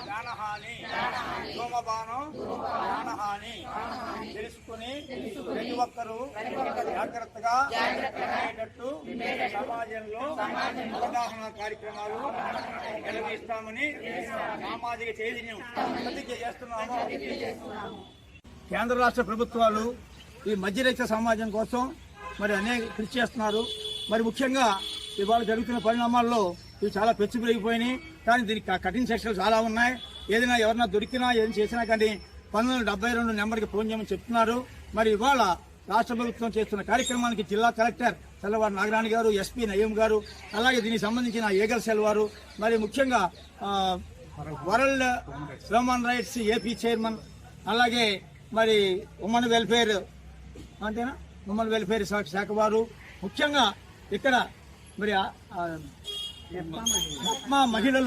ప్రాణహాని ధూమపానం ప్రాణహాని తెలుసుకుని ప్రతి ఒక్కరూ జాగ్రత్తగా ఉండేటట్టు సమాజంలో అవగాహన కార్యక్రమాలు నిర్వహిస్తామని సామాజిక చైతన్యం ప్రతిజ్ఞ చేస్తున్నాము. కేంద్ర రాష్ట్ర ప్రభుత్వాలు ఈ మధ్యరేఖ సమాజం కోసం మరి అనేక కృషి చేస్తున్నారు. మరి ముఖ్యంగా ఇవాళ జరుగుతున్న పరిణామాల్లో ఇవి చాలా పెరిగిపోయినాయి. కానీ దీనికి కఠిన శిక్షలు చాలా ఉన్నాయి. ఏదైనా ఎవరన్నా దొరికినా ఏం చేసినా కానీ 1972 నెంబర్కి ఫోన్ చేయమని చెప్తున్నారు. మరి ఇవాళ రాష్ట్ర ప్రభుత్వం చేస్తున్న కార్యక్రమానికి జిల్లా కలెక్టర్ తెల్లవారు నాగరాణి గారు, ఎస్పీ నయీం గారు, అలాగే దీనికి సంబంధించిన ఏగల్ సెల్ వారు, మరి ముఖ్యంగా world human rights AP chairman, అలాగే మరి ఉమెన్ వెల్ఫేర్ అంతేనా ఉమెన్ వెల్ఫేర్ శాఖ వారు, ముఖ్యంగా ఇక్కడ మరి మహిళలు